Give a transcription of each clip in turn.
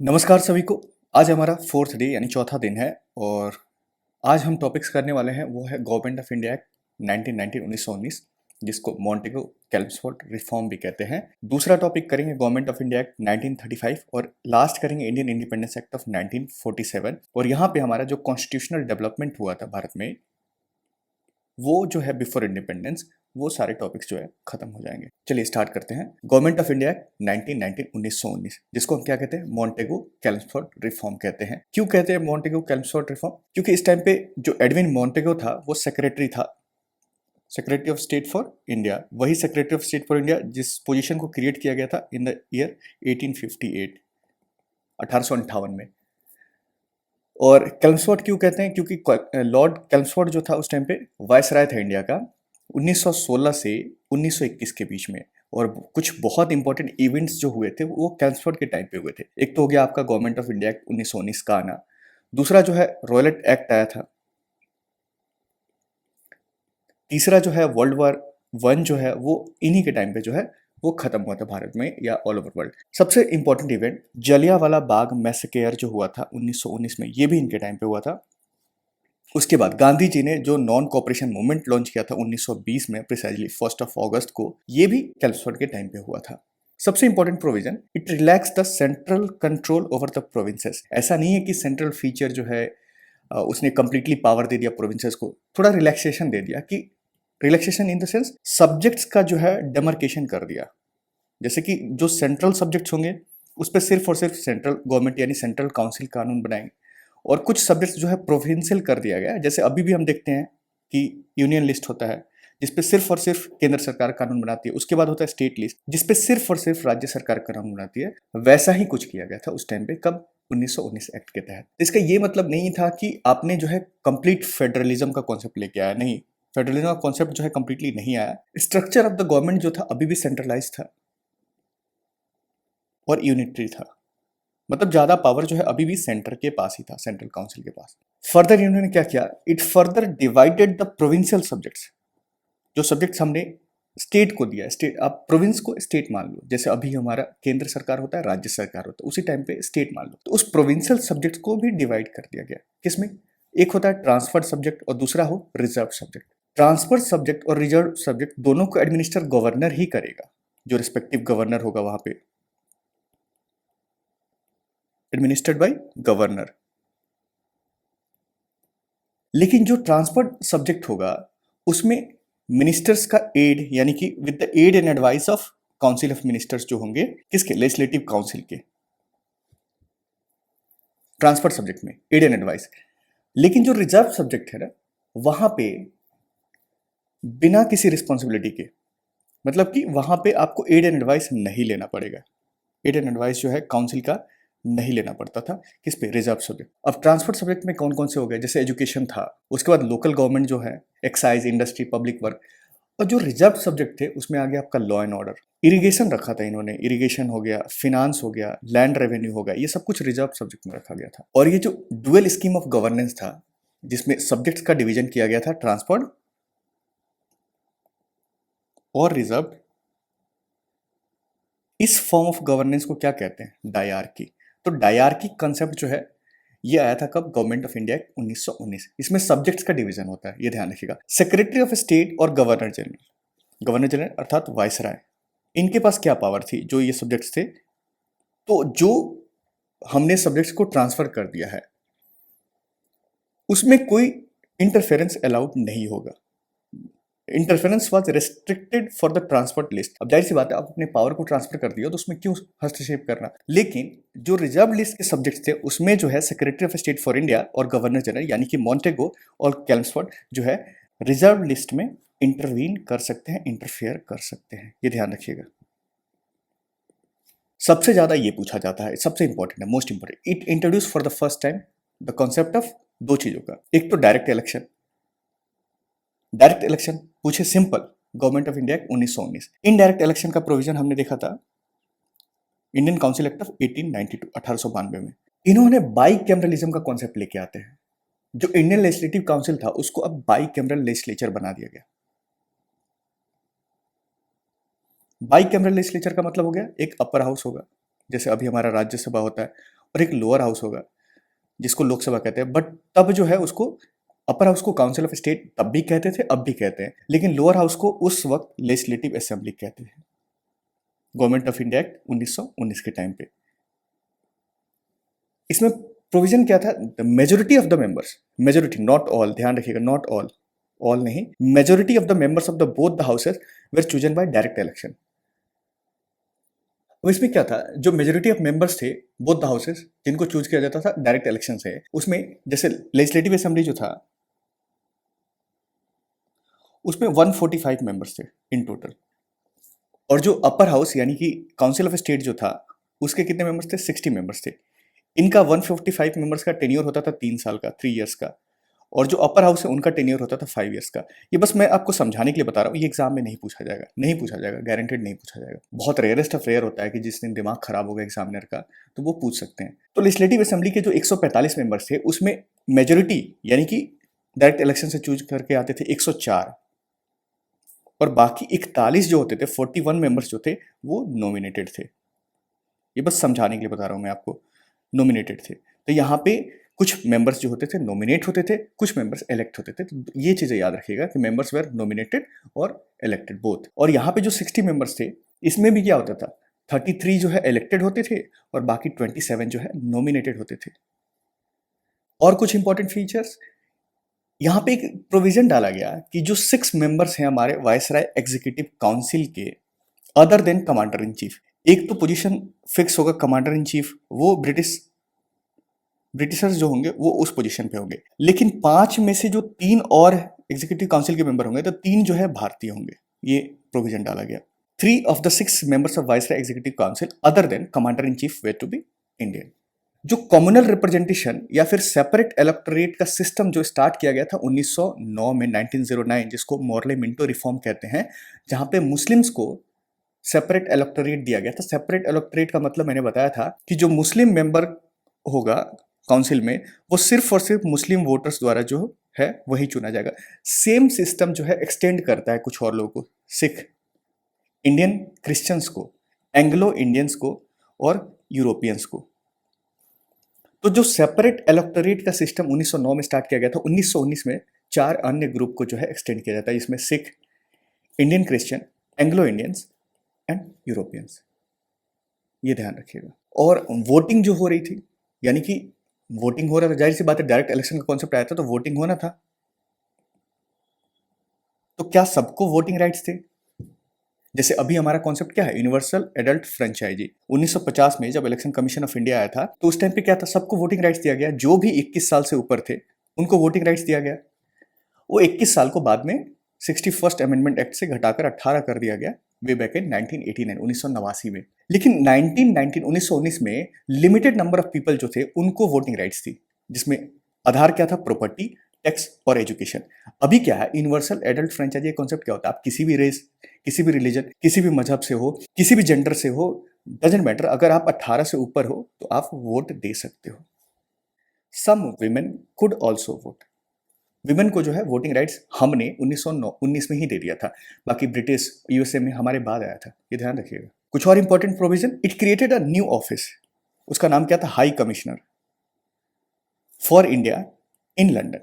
नमस्कार सभी को। आज हमारा फोर्थ डे यानी चौथा दिन है और आज हम टॉपिक्स करने वाले हैं वो है गवर्नमेंट ऑफ इंडिया एक्ट 1919 जिसको मॉन्टेगो कैल्मस्फोर्ड रिफॉर्म भी कहते हैं। दूसरा टॉपिक करेंगे गवर्नमेंट ऑफ इंडिया एक्ट 1935 और लास्ट करेंगे इंडियन इंडिपेंडेंस एक्ट ऑफ 1947। और यहाँ पे हमारा जो कॉन्स्टिट्यूशनल डेवलपमेंट हुआ था भारत में वो जो है बिफोर इंडिपेंडेंस, वो सारे टॉपिक्स जो है खत्म हो जाएंगे। चलिए स्टार्ट करते हैं। गवर्नमेंट ऑफ इंडिया एक्ट 1919 जिसको हम क्या कहते हैं, मॉन्टेगो कैल्मस्फोर्ड रिफॉर्म कहते हैं। क्यों कहते हैं मॉन्टेगो कैल्मस्फोर्ड रिफॉर्म? क्योंकि इस टाइम पे जो एडविन मॉन्टेगो था वो सेक्रेटरी था, secretary of state for India. वही secretary of state for India जिस पोजीशन को क्रिएट किया गया था इन द ईयर 1858, 1858 में। और कैल्मस्फोर्ड क्यों कहते हैं? क्योंकि लॉर्ड कैल्मस्फोर्ड जो था उस टाइम पे वायसराय था इंडिया का 1916 से 1921 के बीच में। और कुछ बहुत इंपॉर्टेंट इवेंट्स जो हुए थे वो कैल्मस्फोर्ड के टाइम पे हुए थे। एक तो हो गया आपका गवर्नमेंट ऑफ इंडिया एक्ट 1919 का आना, दूसरा जो है रॉयलेट एक्ट आया था, तीसरा जो है वर्ल्ड वॉर वन जो है वो इन्हीं के टाइम पे जो है वो खत्म हुआ था भारत में या ऑल ओवर वर्ल्ड। सबसे इंपॉर्टेंट इवेंट जलियांवाला बाग मैसेकेयर जो हुआ था 1919 में, ये भी इनके टाइम पे हुआ था। उसके बाद गांधी जी ने जो नॉन कॉपरेशन मूवमेंट लॉन्च किया था 1920 में, प्रिसाइजली 1 अगस्त को, ये भी कैल्मस्फोर्ड के टाइम पे हुआ था। सबसे important provision, it relax the central control over the provinces. ऐसा नहीं है कि सेंट्रल फीचर जो है उसने कंप्लीटली पावर दे दिया प्रोविंसेस को, थोड़ा रिलैक्सेशन दे दिया। कि relaxation in the sense subjects का जो है डेमार्केशन कर दिया। जैसे कि जो सेंट्रल सब्जेक्ट्स होंगे उस पर सिर्फ और सिर्फ सेंट्रल गवर्नमेंट यानी सेंट्रल काउंसिल कानून बनाएंगे, और कुछ सब्जेक्ट्स जो है प्रोविंशियल कर दिया गया है। जैसे अभी भी हम देखते हैं कि यूनियन लिस्ट होता है जिसपे सिर्फ और सिर्फ केंद्र सरकार कानून बनाती है, उसके बाद होता है स्टेट लिस्ट जिसपे सिर्फ और सिर्फ राज्य सरकार कानून बनाती है। वैसा ही कुछ किया गया था उस टाइम पे, कब? 1919 एक्ट के तहत। इसका ये मतलब नहीं था कि आपने जो है कंप्लीट फेडरलिज्म का कॉन्सेप्ट लेके आया, नहीं। फेडरलिज्म का कॉन्सेप्ट जो है कंप्लीटली नहीं आया। स्ट्रक्चर ऑफ द गवर्नमेंट जो था अभी भी सेंट्रलाइज था और यूनिटरी था। मतलब ज्यादा पावर जो है अभी भी सेंटर के पास ही था, सेंट्रल काउंसिल के पास। फर्दर इन्होंने क्या किया, it further divided the provincial subjects. जो सब्जेक्ट्स हमने स्टेट को दिया, स्टेट, आप प्रोविंस को स्टेट मान लो, जैसे अभी हमारा केंद्र सरकार होता है, राज्य सरकार होता है, उसी टाइम पे स्टेट मान लो। तो उस प्रोविंशियल सब्जेक्ट को भी डिवाइड कर दिया गया। किसमें? एक होता है ट्रांसफर्ड सब्जेक्ट और दूसरा हो रिजर्व सब्जेक्ट। ट्रांसफर्ड सब्जेक्ट और रिजर्व सब्जेक्ट दोनों को एडमिनिस्टर गवर्नर ही करेगा। जो रिस्पेक्टिव गवर्नर होगा वहां पे, एडमिनिस्टर्ड बाय गवर्नर। लेकिन जो ट्रांसफर्ड सब्जेक्ट होगा उसमें मिनिस्टर्स का एड, यानी कि with the aid and advice of council of ministers जो होंगे, किसके? लेजिस्लेटिव काउंसिल के। ट्रांसफर्ड सब्जेक्ट में एड एंड एडवाइस। लेकिन जो रिजर्व सब्जेक्ट है ना, वहां पे बिना किसी रिस्पॉन्सिबिलिटी के, मतलब कि वहां पे आपको एड एंड एडवाइस नहीं लेना पड़ेगा। एड एंड एडवाइस जो है काउंसिल का नहीं लेना पड़ता था। किस पे? Reserve subject. अब ट्रांसफर सब्जेक्ट में कौन कौन से हो गए? जैसे एजुकेशन था, उसके बाद लोकल गवर्नमेंट जो है, एक्साइज, इंडस्ट्री, पब्लिक वर्क। और जो रिजर्व सब्जेक्ट थे उसमें आ गया आपका लॉ एंड ऑर्डर। इरिगेशन रखा था इन्होंने, इरिगेशन हो गया, फिनांस हो गया, लैंड रेवेन्यू हो गया, ये सब कुछ रिजर्व सब्जेक्ट में रखा गया था। और ये जो डुअल स्कीम ऑफ गवर्नेंस था जिसमें सब्जेक्ट्स का डिवीजन किया गया था, ट्रांसफर्ड और रिजर्व, इस फॉर्म ऑफ गवर्नेंस को क्या कहते हैं? डायआर्की। तो डायआर्की कंसेप्ट जो है ये आया था कब? Government of India act 1919। इसमें सब्जेक्ट्स का डिवीजन होता है, ये ध्यान रखिएगा। सेक्रेटरी ऑफ स्टेट और गवर्नर जनरल, गवर्नर जनरल अर्थात वायसराय, इनके पास क्या पावर थी? जो ये सब्जेक्ट्स थे, तो जो हमने सब्जेक्ट्स को ट्रांसफर कर दिया है उसमें कोई इंटरफेरेंस अलाउड नहीं होगा। Interference was restricted for the transferred list. अब जाहिर सी बात है, आप अपने पावर को ट्रांसफर कर दिया तो उसमें क्यों हस्तक्षेप करना। लेकिन जो रिजर्व लिस्ट के सब्जेक्ट्स थे उसमें जो है secretary of state for India और गवर्नर जनरल यानी कि मॉन्टेगो और कैल्मस्फोर्ड जो है रिजर्व लिस्ट में इंटरवीन कर सकते हैं, इंटरफेयर कर सकते हैं। ये ध्यान रखिएगा। सबसे ज्यादा ये पूछा जाता है, सबसे इंपॉर्टेंट है, most important. It introduce for the first time the concept of दो चीजों का। एक तो डायरेक्ट इलेक्शन। डायरेक्ट इलेक्शन पूछे simple, government of India 1919। Indirect election का प्रोविजन हमने देखा था इंडियन काउंसिल एक्ट ऑफ 1892, 1892 में। इन्होंने बाई कैमरलिज्म का कॉन्सेप्ट लेके आते हैं। जो इंडियन लेजिस्लेटिव काउंसिल था उसको अब बाई कैमरल लेजिस्लेचर बना दिया गया। बाई कैमरल लेजिस्लेचर का मतलब हो गया एक अपर हाउस होगा, जैसे अभी हमारा राज्यसभा होता है, और एक लोअर हाउस होगा जिसको लोकसभा कहते हैं, बट तब जो है उसको अपर हाउस को काउंसिल ऑफ स्टेट तब भी कहते थे, अब भी कहते हैं, लेकिन लोअर हाउस को उस वक्त लेजिस्लेटिव असेंबली कहते थे, गवर्नमेंट ऑफ इंडिया एक्ट 1919 के टाइम पे। इसमें प्रोविजन क्या था, the majority of the members, majority not all, ध्यान रखिएगा, नॉट ऑल, ऑल नहीं, majority of the members of the both the houses were chosen by direct election. अब इसमें क्या था, जो मेजोरिटी ऑफ मेंबर्स थे बोथ द हाउसेस जिनको चूज किया जाता था डायरेक्ट इलेक्शन से, उसमें जैसे लेजिस्लेटिव असेंबली जो था उसमें 145 मेंबर्स थे इन टोटल, और जो अपर हाउस यानी कि काउंसिल ऑफ स्टेट जो था उसके कितने मेंबर्स थे, 60 मेंबर्स थे। इनका 155 मेंबर्स का टेन्योर होता था 3 साल का, 3 इयर्स का, और जो अपर हाउस है उनका टेन्योर होता था 5 इयर्स का। ये बस मैं आपको समझाने के लिए बता रहा हूँ, ये एग्जाम में नहीं पूछा जाएगा, नहीं पूछा जाएगा, गारंटेड नहीं पूछा जाएगा। बहुत रेयरेस्ट ऑफ रेयर होता है कि जिस दिन दिमाग खराब होगा एग्जामिनर का तो वो पूछ सकते हैं। तो लेजिस्लेटिव असेंबली के जो 145 मेंबर्स थे उसमें मेजोरिटी यानी कि डायरेक्ट इलेक्शन से चूज करके आते थे 104, और बाकी 41 जो होते थे, 41 मेंबर्स जो थे वो नॉमिनेटेड थे। ये बस समझाने के लिए बता रहा हूँ मैं आपको, नॉमिनेटेड थे। तो यहाँ पे कुछ मेंबर्स जो होते थे नॉमिनेट होते थे, कुछ मेंबर्स इलेक्ट होते थे। तो ये चीजें याद रखिएगा कि मेंबर्स वेर नॉमिनेटेड और इलेक्टेड बोथ। और यहाँ पे जो 60 मेंबर्स थे इसमें भी क्या होता था, 33 जो है इलेक्टेड होते थे और बाकी 27 जो है नॉमिनेटेड होते थे। और कुछ इंपॉर्टेंट फीचर्स, यहाँ पे एक प्रोविजन डाला गया कि जो 6 मेंबर्स हैं हमारे वायसराय एग्जीक्यूटिव काउंसिल के, other than commander in chief, एक तो पोजीशन फिक्स होगा कमांडर इन चीफ, वो ब्रिटिशर्स जो होंगे वो उस पोजीशन पे होंगे, लेकिन 5 में से जो 3 और एग्जीक्यूटिव काउंसिल के मेंबर होंगे तो 3 जो है भारतीय होंगे। ये प्रोविजन डाला गया। 3 of the 6 members of viceroy executive council other than commander in chief were to be Indian. जो कम्युनल रिप्रेजेंटेशन या फिर सेपरेट इलेक्टोरेट का सिस्टम जो स्टार्ट किया गया था 1909 में, 1909, जिसको मॉर्ले मिंटो रिफॉर्म कहते हैं, जहां पे मुस्लिम्स को सेपरेट इलेक्टोरेट दिया गया था। सेपरेट इलेक्टोरेट का मतलब मैंने बताया था कि जो मुस्लिम मेंबर होगा काउंसिल में वो सिर्फ और सिर्फ मुस्लिम वोटर्स द्वारा जो है वही चुना जाएगा। सेम सिस्टम जो है एक्सटेंड करता है कुछ और लोगों को, सिख, इंडियन क्रिश्चियंस को, एंग्लो इंडियंस को और यूरोपियंस को। तो जो सेपरेट इलेक्टोरेट का सिस्टम 1909 में स्टार्ट किया गया था, 1919 में 4 अन्य ग्रुप को जो है एक्सटेंड किया जाता है, इसमें Sikh, Indian Christian, Anglo Indians and Europeans. ये ध्यान रखिएगा। और वोटिंग जो हो रही थी, यानी कि वोटिंग हो रहा था, जाहिर सी बात है डायरेक्ट इलेक्शन का कॉन्सेप्ट आया था तो वोटिंग होना था। तो क्या सबको वोटिंग राइट्स थे? जैसे अभी हमारा कॉन्सेप्ट क्या है, यूनिवर्सल एडल्ट फ्रेंचाइजी। 1950 में जब इलेक्शन कमीशन ऑफ इंडिया आया था तो उस टाइम पे क्या था, सबको वोटिंग राइट्स दिया गया। जो भी 21 साल से ऊपर थे उनको वोटिंग राइट्स दिया गया। वो 21 साल को बाद में 61st अमेंडमेंट एक्ट से घटाकर 18 कर दिया गया, वे बैक इन 1989, 1989 में। लेकिन 1919 में लिमिटेड नंबर ऑफ पीपल जो थे उनको वोटिंग राइट्स थी, जिसमें आधार क्या था, प्रॉपर्टी, टैक्स और एजुकेशन। अभी क्या है, यूनिवर्सल एडल्ट फ्रेंचाइजी कॉन्सेप्ट क्या होता है, आप किसी भी रेस, किसी भी रिलीजन, किसी भी मजहब से हो, किसी भी जेंडर से हो, डजेंट मैटर, अगर आप 18 से ऊपर हो तो आप वोट दे सकते हो। Some women could also vote. Women को जो है वोटिंग राइट्स हमने 1919 में ही दे दिया था, बाकी ब्रिटिश यूएसए में हमारे बाद आया था, ये ध्यान रखिएगा। कुछ और important provision, it created a new office, उसका नाम क्या था, high commissioner for India in London.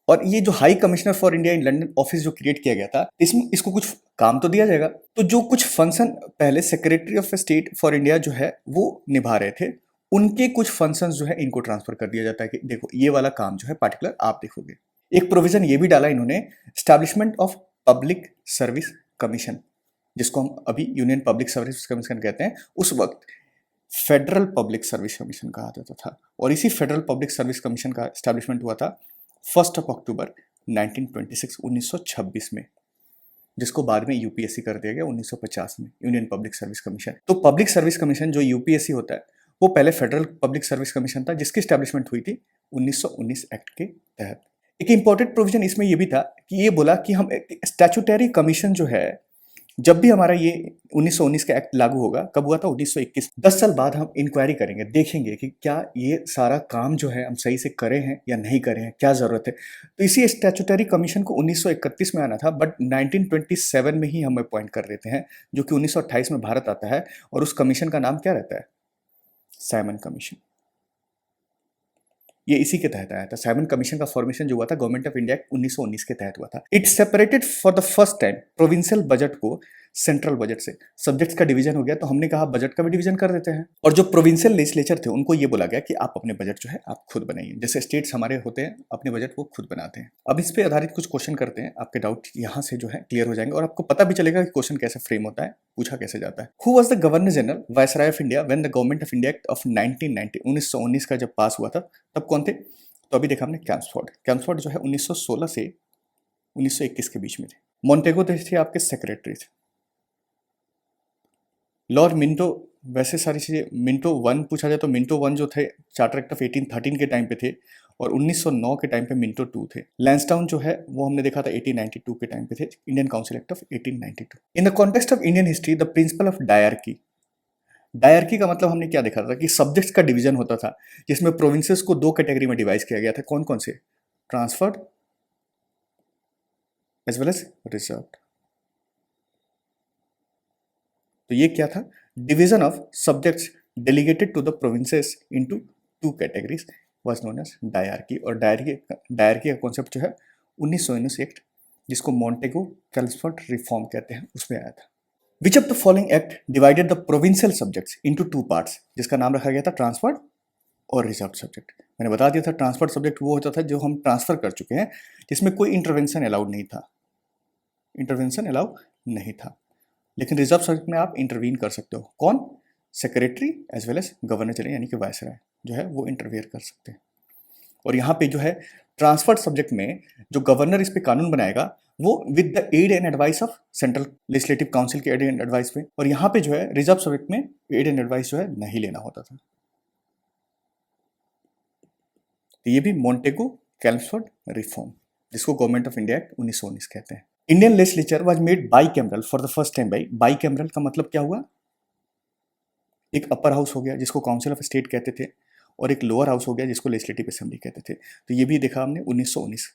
और ये जो high commissioner for India in London office जो क्रिएट किया गया था, इसमें इसको कुछ काम तो दिया जाएगा। तो जो कुछ फंक्शन पहले secretary of state for India जो है वो निभा रहे थे, उनके कुछ फंक्शंस जो है इनको ट्रांसफर कर दिया जाता है कि देखो ये वाला काम जो है पार्टिकुलर आप देखोगे। एक प्रोविजन ये भी डाला इन्होंने, establishment of public service commission, जिसको हम अभी यूनियन पब्लिक सर्विस कमीशन कहते हैं, उस वक्त फेडरल पब्लिक सर्विस कमीशन कहा जाता था। और इसी फेडरल पब्लिक सर्विस कमीशन का एस्टैब्लिशमेंट हुआ था 1 अक्टूबर 1926 में, जिसको बाद में यूपीएससी कर दिया गया 1950 में, यूनियन पब्लिक सर्विस कमीशन। तो पब्लिक सर्विस कमीशन जो यूपीएससी होता है वो पहले फेडरल पब्लिक सर्विस कमीशन था, जिसकी स्टैब्लिशमेंट हुई थी 1919 एक्ट के तहत। एक इंपॉर्टेंट प्रोविजन इसमें यह भी था कि ये बोला कि हम स्टैट्यूटरी कमीशन जो है, जब भी हमारा ये 1919 का एक्ट लागू होगा, कब हुआ था, 1921, 10 साल बाद हम इंक्वायरी करेंगे, देखेंगे कि क्या ये सारा काम जो है हम सही से करे हैं या नहीं करे हैं, क्या जरूरत है। तो इसी स्टैट्यूटरी कमीशन को 1931 में आना था, बट 1927 में ही हम अपॉइंट कर देते हैं, जो कि 1928 में भारत आता है। और उस कमीशन का नाम क्या रहता है, साइमन कमीशन, ये इसी के तहत आया था। साइमन कमीशन का फॉर्मेशन जो हुआ था गवर्नमेंट ऑफ इंडिया एक्ट 1919 के तहत हुआ था। It separated for the first time provincial budget को सेंट्रल बजट से। सब्जेक्ट्स का डिवीजन हो गया तो हमने कहा बजट का भी डिवीजन कर देते हैं, और जो प्रोविंशियल लेजिस्लेचर थे उनको ये बोला गया कि आप अपने बजट जो है आप खुद बनाइए। जैसे स्टेट्स हमारे होते हैं अपने बजट वो खुद बनाते हैं। अब इस पे आधारित कुछ क्वेश्चन करते हैं, आपके डाउट यहाँ से जो है क्लियर हो जाएंगे और आपको पता भी चलेगा कि क्वेश्चन कैसे फ्रेम होता है, पूछा कैसे जाता है। Who was the governor general viceroy of India when the government of India act of 1990 1919 का जब पास हुआ था तब कौन थे? तो अभी देखा हमने कैम्सफोर्ड। कैम्सफोर्ड जो है 1916 से 1921 के बीच में थे। मॉन्टेगो थे आपके सेक्रेटरी थे। लॉर्ड मिंटो, वैसे सारी चीज़ें मिंटो वन पूछा जाए तो मिंटो वन जो थे चार्टर एक्ट ऑफ 1813 के टाइम पे थे, और 1909 के टाइम पे मिंटो टू थे। लैंसडाउन जो है वो हमने देखा था 1892 के टाइम पे थे, Indian council act of 1892। In the context of Indian history the principle of dyarchy, dyarchy का मतलब हमने क्या देखा था कि सब्जेक्ट्स का डिवीजन होता था जिसमें प्रोविंसेस को दो कैटेगरी में डिवाइड किया गया था। कौन कौन से? Transferred as well as reserved. तो ये क्या था? Division of subjects delegated to the provinces into two categories was known as dyarchy. और डायरकी का कॉन्सेप्ट जो है 1919 एक्ट, जिसको मॉन्टेगो कैल्सफोर्ड रिफॉर्म कहते हैं, उसमें आया था। Which of the following act divided the provincial subjects into two parts, जिसका नाम रखा गया था ट्रांसफर्ड और रिजर्व सब्जेक्ट। मैंने बता दिया था ट्रांसफर्ड सब्जेक्ट वो होता था जो हम ट्रांसफर कर चुके हैं, जिसमें कोई इंटरवेंशन अलाउड नहीं था, इंटरवेंशन अलाउ नहीं था। लेकिन रिजर्व सब्जेक्ट में आप इंटरवीन कर सकते हो। कौन? Secretary as well as governor general यानी कि वायसराय जो है वो इंटरवियर कर सकते हैं। और यहाँ पे जो है ट्रांसफर्ड सब्जेक्ट में जो गवर्नर इस पे कानून बनाएगा वो with the aid and advice of central legislative council के एड एंड एडवाइस पे, और यहाँ पे जो है रिजर्व सब्जेक्ट में एड एंड एडवाइस जो है नहीं लेना होता था। तो ये भी मॉन्टेगो कैल्सफोर्ड रिफॉर्म, जिसको गवर्नमेंट ऑफ इंडिया एक्ट 1919 कहते हैं। Indian legislature was made bicameral for the first time by. Bicameral का मतलब क्या हुआ? एक अपर हाउस हो गया जिसको काउंसिल ऑफ स्टेट कहते थे, और एक लोअर हाउस हो गया जिसको लेजिस्लेटिव असेंबली कहते थे। तो ये भी देखा हमने 1919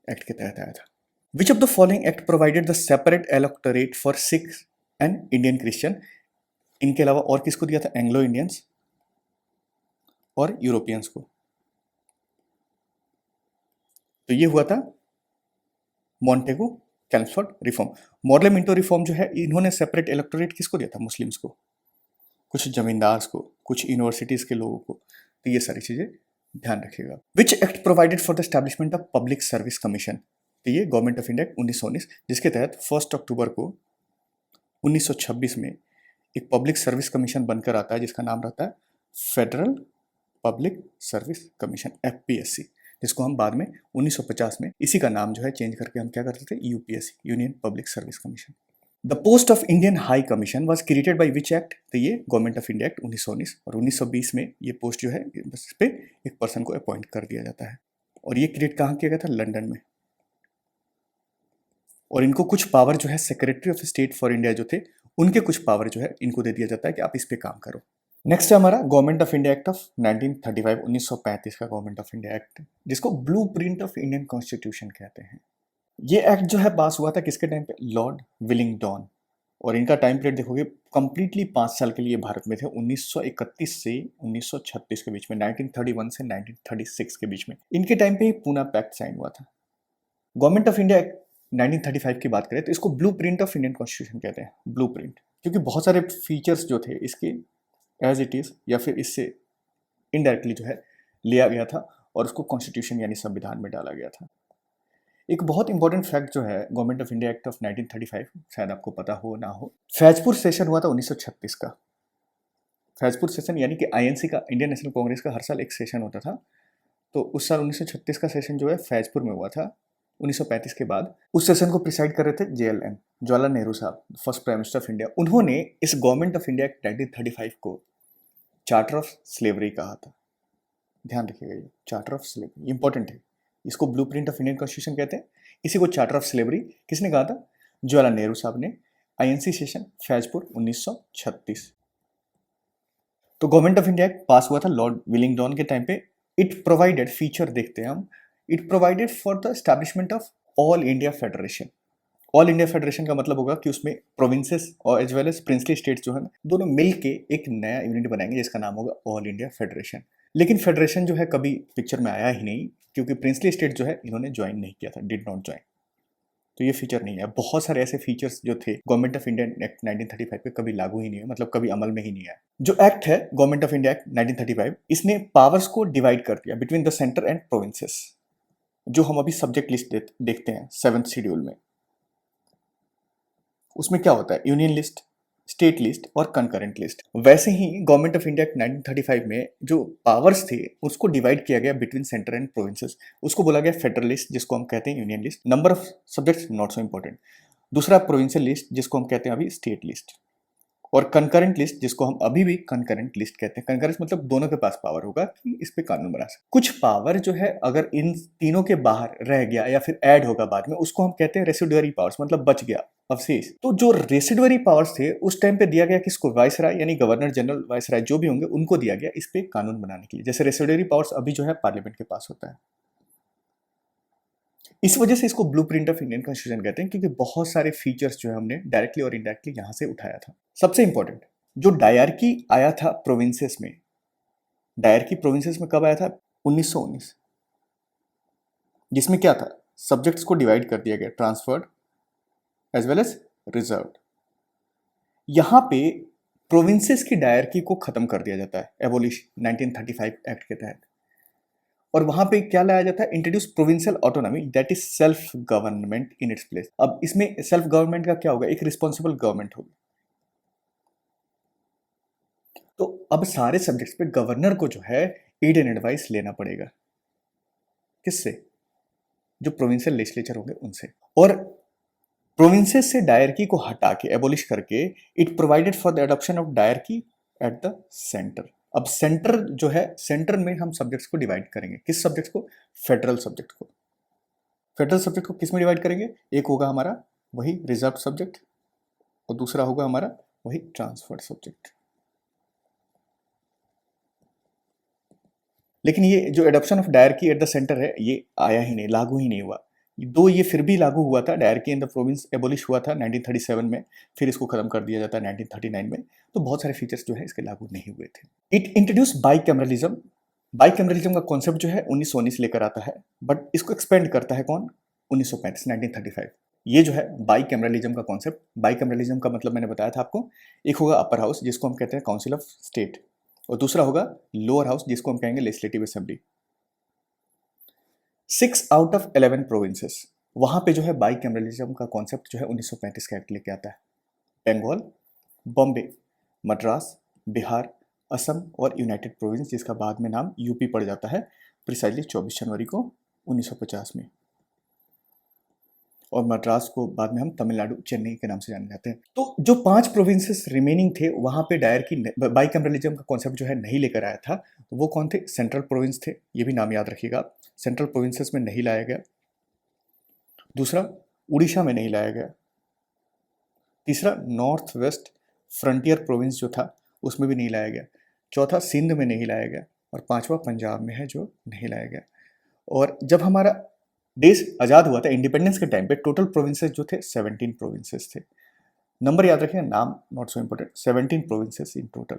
एक्ट के तहत आया था। Which of the following act provided the separate electorate for Sikh and Indian Christian? इनके अलावा और किसको दिया था? एंग्लो इंडियंस और यूरोपियंस को। तो ये हुआ था Montagu Chelmsford reform. Morley Minto reform जो है इन्होंने सेपरेट इलेक्टोरेट किसको दिया था? मुस्लिम्स को, कुछ जमींदार्स को, कुछ यूनिवर्सिटीज के लोगों को। तो ये सारी चीजें ध्यान रखिएगा। Which act provided for the establishment of public service commission? तो ये गवर्नमेंट ऑफ इंडिया 1919, जिसके तहत 1 अक्टूबर को 1926 में एक पब्लिक सर्विस कमीशन बनकर आता है जिसका नाम रहता है federal public service commission, FPSC, जिसको हम बाद में 1950 में इसी का नाम जो है चेंज करके हम क्या करते थे? UPSC, union public service commission. The post of Indian high commission was created by which act? तो ये गवर्नमेंट ऑफ इंडिया एक्ट 1919, और 1920 में ये पोस्ट जो है इस पे एक पर्सन को अपॉइंट कर दिया जाता है। और ये क्रिएट कहाँ किया गया था? लंदन में। और इनको कुछ पावर जो है secretary of state for India जो थे उनके कुछ पावर जो है इनको दे दिया जाता है कि आप इस पे काम करो। नेक्स्ट है हमारा government of India act of 1935, 1935 का गवर्नमेंट ऑफ इंडिया एक्ट, जिसको blue print of Indian constitution कहते हैं। ये एक्ट जो है पास हुआ था किसके टाइम पे? Lord Willingdon. और इनका टाइम पीरियड देखोगे कंप्लीटली 5 साल के लिए भारत में थे, 1931 से 1936 के बीच में, 1931 से 1936 के बीच में। इनके टाइम पे ही पूना पैक्ट साइन हुआ था। गवर्नमेंट ऑफ इंडिया एक्ट 1935 की बात करें तो इसको blue print of Indian constitution कहते हैं, ब्लू प्रिंट, क्योंकि बहुत सारे फीचर्स जो थे इसके एज इट इज या फिर इससे इनडायरेक्टली जो है लिया गया था और उसको कॉन्स्टिट्यूशन यानी संविधान में डाला गया था। एक बहुत इंपॉर्टेंट फैक्ट जो है government of India act of 1935, शायद आपको पता हो ना हो, फैजपुर सेशन हुआ था 1936 का। फैजपुर सेशन यानी कि INC का, इंडियन नेशनल कांग्रेस का हर साल एक सेशन होता था। तो उस साल 1936 का सेशन जो है फैजपुर में हुआ था 1935 के बाद। उस सेशन को प्रिसाइड कर रहे थे JLN, जवाहरलाल नेहरू साहब, first prime minister of India. उन्होंने इस गवर्नमेंट ऑफ इंडिया एक्ट 1935 को चार्टर ऑफ स्लेवरी कहा था। ध्यान रखिएगा, ये चार्टर ऑफ स्लेवरी इंपॉर्टेंट है। इसको blue print of Indian constitution कहते हैं। इसी को चार्टर ऑफ स्लेवरी किसने कहा था? जवाहरलाल नेहरू साहब ने, INC सेशन फैजपुर 1936। तो गवर्नमेंट ऑफ इंडिया पास हुआ था लॉर्ड विलिंगडन के टाइम पे। इट प्रोवाइडेड, फीचर देखते हैं हम, it provided for the establishment of all India federation. All India federation का मतलब होगा कि उसमें प्रोविंसेस और as well as princely states जो है ना, दोनों मिल के एक नया यूनिट बनाएंगे जिसका नाम होगा ऑल इंडिया फेडरेशन। लेकिन फेडरेशन जो है कभी पिक्चर में आया ही नहीं, क्योंकि प्रिंसली स्टेट जो है इन्होंने ज्वाइन नहीं किया था, डिड नॉट ज्वाइन। तो ये फीचर नहीं है। बहुत सारे ऐसे फीचर्स जो थे गवर्नमेंट ऑफ इंडिया एक्ट 1935 पे कभी लागू ही नहीं है, मतलब कभी अमल में ही नहीं आया। जो एक्ट है गवर्नमेंट ऑफ इंडिया एक्ट 1935, इसने पावर्स को डिवाइड कर दिया between the centre and provinces, जो हम अभी सब्जेक्ट लिस्ट देखते हैं 7th शेड्यूल में। उसमें क्या होता है, यूनियन लिस्ट, स्टेट लिस्ट और कंकरेंट लिस्ट। वैसे ही गवर्नमेंट ऑफ इंडिया 1935 में जो पावर्स थे उसको डिवाइड किया गया बिटवीन सेंटर एंड प्रोविंसेस। उसको बोला गया फेडरल लिस्ट, जिसको हम कहते हैं union list. Number of subjects not so important. दूसरा प्रोविंशियल लिस्ट, जिसको हम कहते हैं अभी स्टेट लिस्ट। और कंकरेंट लिस्ट, जिसको हम अभी भी कंकरेंट लिस्ट कहते हैं। कंकरेंट मतलब दोनों के पास पावर होगा कि इस पे कानून बना सकते। कुछ पावर जो है अगर इन तीनों के बाहर रह गया या फिर ऐड होगा बाद में, उसको हम कहते हैं रेसिडुअरी पावर्स, मतलब बच गया अवशेष। तो जो रेसिडुअरी पावर्स थे उस टाइम पे दिया गया किसको, वाइसराय यानी गवर्नर जनरल, वाइसराय जो भी होंगे उनको दिया गया इस पे कानून बनाने के लिए। जैसे रेसिडुअरी पावर्स अभी जो है पार्लियामेंट के पास होता है। इस वजह से इसको ब्लूप्रिंट ऑफ इंडियन कॉन्स्टिट्यूशन कहते हैं, क्योंकि बहुत सारे फीचर्स जो है हमने डायरेक्टली और इनडायरेक्टली यहां से उठाया था। सबसे इंपॉर्टेंट जो डायरकी आया था प्रोविंसेस में, डायरकी प्रोविंसेस में कब आया था, 1919, जिसमें क्या था, सब्जेक्ट्स को डिवाइड कर दिया गया, transferred as well as reserved. यहां पे प्रोविंसेस की डायरकी को खत्म कर दिया जाता है एबोलिश 1935 एक्ट के तहत। और वहां पे क्या लाया जाता है, introduce provincial autonomy that is self government in its place. अब इसमें सेल्फ गवर्नमेंट का क्या होगा, एक रिस्पॉन्सिबल गवर्नमेंट होगी। तो अब सारे सब्जेक्ट्स पे गवर्नर को जो है एड एंड एडवाइस लेना पड़ेगा, किससे, जो प्रोविंशियल लेजिस्लेचर होंगे उनसे। और प्रोविंसेस से डायरकी को हटा के, एबोलिश करके, it provided for the adoption of dyarchy at the centre. अब सेंटर जो है, सेंटर में हम सब्जेक्ट्स को डिवाइड करेंगे, किस सब्जेक्ट्स को, फेडरल सब्जेक्ट को। फेडरल सब्जेक्ट को किस में डिवाइड करेंगे, एक होगा हमारा वही रिजर्व सब्जेक्ट और दूसरा होगा हमारा वही ट्रांसफर्ड सब्जेक्ट। लेकिन ये जो adoption of dyarchy at the centre है ये आया ही नहीं, लागू ही नहीं हुआ। दो ये फिर भी लागू हुआ था, dyarchy in the province abolish हुआ था 1937 में, फिर इसको खत्म कर दिया जाता है 1939 में। तो बहुत सारे फीचर्स जो है इसके लागू नहीं हुए थे। It introduce bicameralism. बाइकैमरलिज्म का कॉन्सेप्ट जो है 1919 लेकर आता है, बट इसको एक्सपेंड करता है कौन, 1935, 1935। ये जो है बाइकैमरलिज्म का कॉन्सेप्ट, बाइकैमरलिज्म का मतलब मैंने बताया था आपको, एक होगा अपर हाउस जिसको हम कहते हैं काउंसिल ऑफ स्टेट, और दूसरा होगा लोअर हाउस जिसको हम कहेंगे legislative assembly. 6 out of 11 provinces, वहां पे जो है बाइकैमरलिज्म का कॉन्सेप्ट जो है 1935 का एक्ट लेके आता है। बंगाल, बॉम्बे, मद्रास, बिहार, असम और यूनाइटेड प्रोविंस, जिसका बाद में नाम यूपी पड़ जाता है, प्रिसाइजली 24 जनवरी को 1950 में। और मद्रास को बाद में हम तमिलनाडु, चेन्नई के नाम से जाने जाते हैं। तो जो 5 प्रोविंसेस रिमेनिंग थे वहां पे डायरकी बाइकैमरलिज्म का कॉन्सेप्ट जो है नहीं लेकर आया था। तो वो कौन थे, सेंट्रल प्रोविंस थे, ये भी नाम याद रखिएगा। सेंट्रल प्रोविंसेस में नहीं लाया गया। दूसरा, उड़ीसा में नहीं लाया गया। तीसरा, नॉर्थ वेस्ट फ्रंटियर प्रोविंस जो था उसमें भी नहीं लाया गया। चौथा, सिंध में नहीं लाया गया। और पांचवा, पंजाब में है जो नहीं लाया गया। और जब हमारा देश आज़ाद हुआ था इंडिपेंडेंस के टाइम पे, टोटल प्रोविंसेस जो थे 17 प्रोविंसेस थे। नंबर याद रखिए, नाम not so important, 17 provinces in total.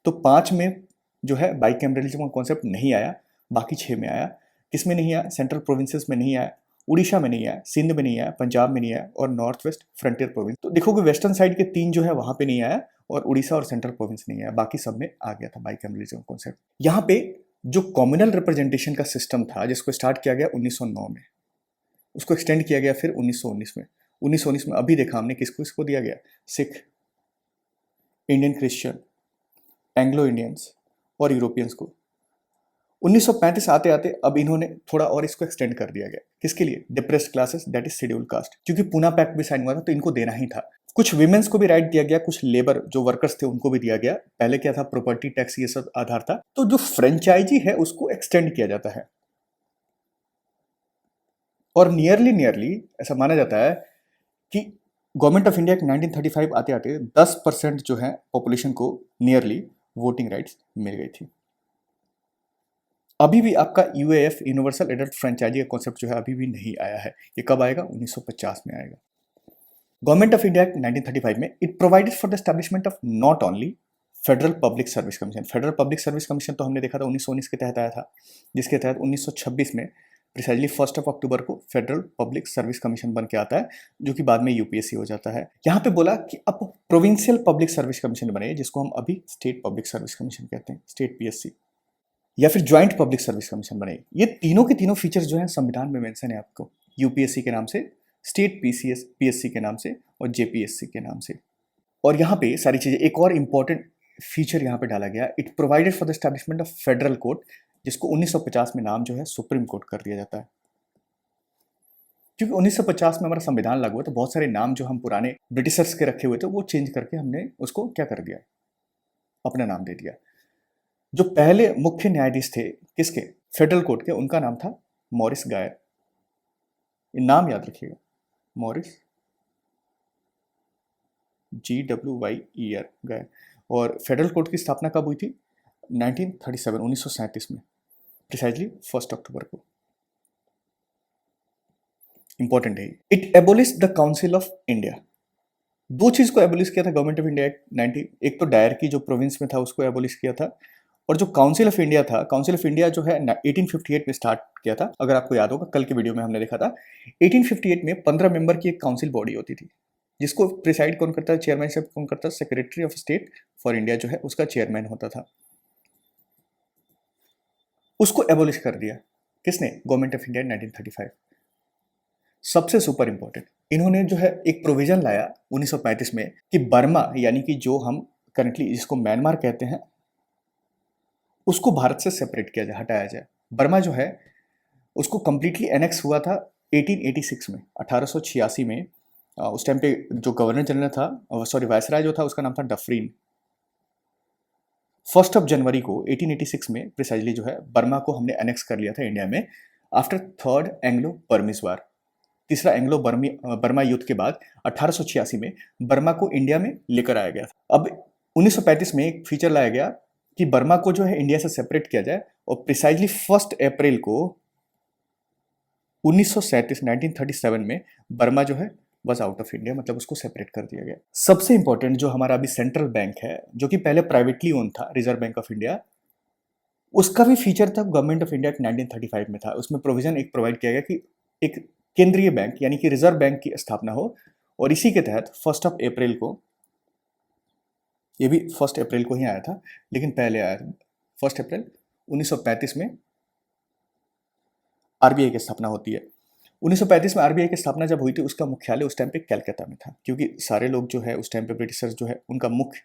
तो 5 में जो है बाइकैमरलिज्म का कॉन्सेप्ट नहीं आया, बाकी 6 में आया। किस में नहीं आया, सेंट्रल प्रोविंसेस में नहीं आया, उड़ीसा में नहीं आया, सिंध में नहीं आया, पंजाब में नहीं आया और नॉर्थ वेस्ट फ्रंटियर प्रोविंस। तो देखोगे वेस्टर्न साइड के 3 जो है वहां पे नहीं आया और उड़ीसा और सेंट्रल प्रोविंस नहीं आया, बाकी सब में आ गया था बाइकैमरलिज्म कॉन्सेप्ट। यहाँ पे जो कॉम्युनल रिप्रेजेंटेशन का सिस्टम था जिसको स्टार्ट किया गया 1909 में, उसको एक्सटेंड किया गया फिर 1919 में। 1919 में अभी देखा हमने किसको किसको दिया गया, Sikh, Indian Christian, Anglo Indians और यूरोपियंस को। 1935 आते आते अब इन्होंने थोड़ा और इसको एक्सटेंड कर दिया गया, किसके लिए, depressed classes that is schedule caste, क्योंकि पूना पैक्ट भी साइन हुआ था तो इनको देना ही था। कुछ विमेंस को भी राइट दिया गया, कुछ लेबर जो वर्कर्स थे उनको भी दिया गया। पहले क्या था, प्रॉपर्टी टैक्स ये सब आधार था। तो जो फ्रेंचाइजी है उसको एक्सटेंड किया जाता है और नियरली ऐसा माना जाता है कि गवर्नमेंट ऑफ इंडिया 1935 आते आते 10% जो है पॉपुलेशन को नियरली वोटिंग राइट्स मिल गई थी। अभी भी आपका यूएएफ यूनिवर्सल एडल्ट फ्रेंचाइजी का कॉन्सेप्ट जो है अभी भी नहीं आया है। ये कब आएगा, 1950 में आएगा। गवर्नमेंट ऑफ इंडिया एक्ट 1935 में it provided for the establishment of not only federal public service commission. Federal public service commission तो हमने देखा था 1919 के तहत आया था, जिसके तहत 1926 में प्रिसाइजली 1 अक्टूबर को फेडरल पब्लिक सर्विस कमीशन बन के आता है, जो कि बाद में यूपीएससी हो जाता है। यहाँ पे बोला कि अब प्रोविंशियल पब्लिक सर्विस कमीशन बने, जिसको हम अभी स्टेट पब्लिक सर्विस कमीशन कहते हैं, स्टेट पीएससी, या फिर ज्वाइंट पब्लिक सर्विस कमीशन बने। ये तीनों के तीनों फीचर्स जो है संविधान में मेंशन है आपको, यूपीएससी के नाम से, स्टेट पीएससी के नाम से और जेपीएससी के नाम से। और यहाँ पे सारी चीजें, एक और इंपॉर्टेंट फीचर यहाँ पे डाला गया, it provided for the establishment of federal court, जिसको 1950 में नाम जो है सुप्रीम कोर्ट कर दिया जाता है। क्योंकि 1950 में हमारा संविधान लागू हुआ तो बहुत सारे नाम जो हम पुराने ब्रिटिशर्स के रखे हुए थे वो चेंज करके हमने उसको क्या कर दिया, अपना नाम दे दिया। जो पहले मुख्य न्यायाधीश थे किसके, फेडरल कोर्ट के, उनका नाम था मॉरिस गायर। नाम याद रखिएगा, मॉरिस GWYER गायर। और फेडरल कोर्ट की स्थापना कब हुई थी, 1937 में, प्रिसाइजली 1 अक्टूबर को। इंपॉर्टेंट है। It abolish the council of India. दो चीज को एबोलिश किया था गवर्नमेंट ऑफ इंडिया एक्ट 90, एक तो डायरकी जो प्रोविंस में था उसको एबोलिश किया था, और जो काउंसिल ऑफ इंडिया था, काउंसिल ऑफ इंडिया जो है 1858 में स्टार्ट किया था। अगर आपको याद होगा, कल के वीडियो में हमने देखा था 1858 में 15 मेंबर की एक काउंसिल बॉडी होती थी, जिसको प्रिसाइड कौन करता है, चेयरमैनशिप कौन करता है, secretary of state for India जो है उसका चेयरमैन होता था। उसको एबोलिश कर दिया किसने, गवर्नमेंट ऑफ इंडिया 1935। सबसे सुपर इंपॉर्टेंट, इन्होंने जो है एक प्रोविजन लाया 1935 में कि बर्मा, यानी कि जो हम करंटली जिसको म्यांमार कहते हैं, उसको भारत से सेपरेट किया जाए, हटाया जाए। बर्मा जो है उसको कंप्लीटली एनेक्स हुआ था 1886 में, 1886 में। उस टाइम पे जो गवर्नर जनरल था, सॉरी वायसराय जो था, उसका नाम था डफरीन। 1 जनवरी को 1886 में प्रिसाइजली जो है बर्मा को हमने एनेक्स कर लिया था इंडिया में, आफ्टर थर्ड एंग्लो बर्मीज वार, तीसरा एंग्लो बर्मा युद्ध के बाद 1886 में बर्मा को इंडिया में लेकर आया गया था। अब 1935 में एक फीचर लाया गया कि बर्मा को जो है इंडिया से सेपरेट किया जाए, और प्रिसाइजली 1 अप्रैल को 1937 में बर्मा जो है वॉज आउट ऑफ इंडिया, मतलब उसको सेपरेट कर दिया गया। सबसे इंपॉर्टेंट जो हमारा अभी सेंट्रल बैंक है, जो कि पहले प्राइवेटली ओन था, रिजर्व बैंक ऑफ इंडिया, उसका भी फीचर था गवर्नमेंट ऑफ इंडिया 1935 में था। उसमें प्रोविजन एक प्रोवाइड किया गया कि एक केंद्रीय बैंक यानी कि रिजर्व बैंक की स्थापना हो, और इसी के तहत 1 अप्रैल को, ये भी 1 अप्रैल को ही आया था, लेकिन पहले आया था 1 अप्रैल 1935 में आरबीआई की स्थापना होती है। 1935 में आरबीआई की स्थापना जब हुई थी, उसका मुख्यालय उस टाइम पे कलकत्ता में था, क्योंकि सारे लोग जो है उस टाइम पे ब्रिटिशर्स जो है उनका मुख्य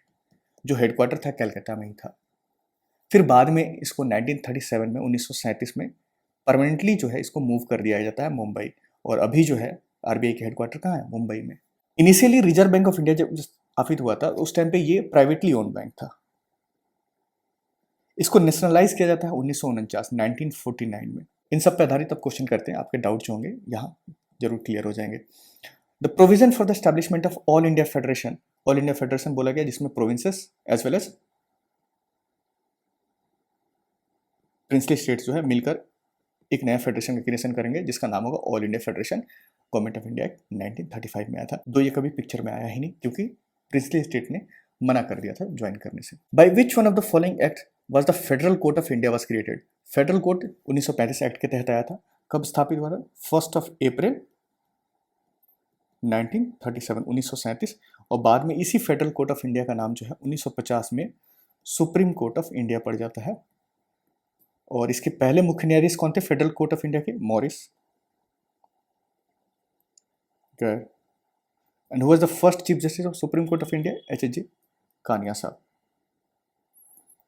जो हेडक्वार्टर था कलकत्ता में ही था। फिर बाद में इसको 1937 में 1937 में परमानेंटली जो है इसको मूव कर दिया जाता है मुंबई, और अभी जो है आरबीआई के हेडक्वार्टर कहाँ है, मुंबई में। Initially reserve Bank of India जब स्थापित हुआ था उस टाइम पे ये प्राइवेटली ओन्ड बैंक था। इसको नेशनलाइज किया जाता है 1949 में। इन सब पे आधारित अब क्वेश्चन करते हैं, आपके डाउट जो होंगे यहाँ जरूर क्लियर हो जाएंगे। The provision for the establishment of all India federation, all India federation बोला गया जिसमें provinces as well as princely states जो है मिलकर एक नया फेडरेशन का क्रिएशन करेंगे, जिसका नाम होगा all India federation. Government of India act 1935 में आया था। दो ये कभी पिक्चर में आया ही नहीं, क्योंकि प्रिंसली स्टेट ने मना कर दिया था ज्वाइन करने से। By which one of the following act was the federal court of India was created. Federal court 1935 act के तहत आया था। कब स्थापित हुआ था, 1 अप्रैल 1937, और बाद में इसी फेडरल कोर्ट ऑफ इंडिया का नाम जो है 1950 में सुप्रीम कोर्ट ऑफ इंडिया पड़ जाता है। और इसके पहले मुख्य न्यायाधीश कौन थे फेडरल कोर्ट ऑफ इंडिया के, Maurice Gwyer. And who was the first chief justice of Supreme Court of India, HJ Kania साहब।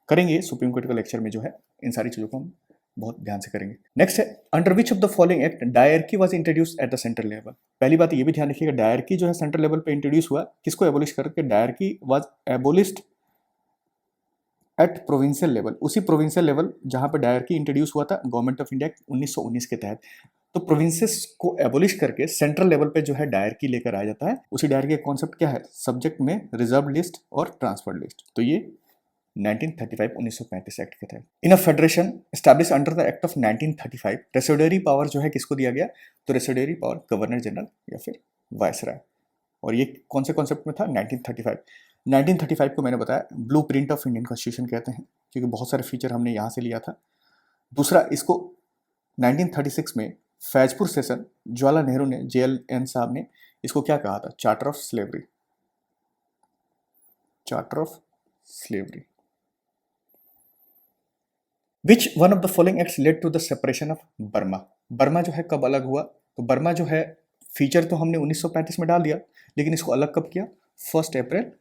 करेंगे सुप्रीम कोर्ट का लेक्चर में जो है इन सारी चीजों को हम बहुत ध्यान से करेंगे। नेक्स्ट है, under which of the following act dyarchy was introduced at the central level. पहली बात ये भी ध्यान रखिएगा, डायरकी जो है सेंट्रल लेवल पे इंट्रोड्यूस हुआ, किसको एबोलिश करके, dyarchy was abolished at provincial level. उसी प्रोविंशियल लेवल जहां पर डायरकी इंट्रोड्यूस हुआ था गवर्नमेंट ऑफ इंडिया 1919 के तहत। तो प्रोविंसेस को एबोलिश करके सेंट्रल लेवल पे जो है डायरकी लेकर आया जाता है। उसी डायरकी का कॉन्सेप्ट क्या है, सब्जेक्ट में रिजर्व लिस्ट और ट्रांसफर लिस्ट। तो ये 1935 एक्ट के तहत। In a federation establish under the act of 1935, residuary power जो है किसको दिया गया, तो रेसिडरी पावर गवर्नर जनरल या फिर वायसराय। और ये कौन से कॉन्सेप्ट में था? 1935। 1935 को मैंने बताया blue print of Indian constitution कहते हैं, क्योंकि बहुत सारे फीचर हमने यहाँ से लिया था। दूसरा, इसको 1936 में फैजपुर सेशन जवाहरलाल नेहरू ने, JLN साहब ने इसको क्या कहा था? Charter of slavery. Charter of slavery. Which one of the following acts led to the separation of Burma? Burma जो है कब अलग हुआ? तो बर्मा जो है फीचर तो हमने 1935 में डाल दिया, लेकिन इसको अलग कब किया? 1 अप्रैल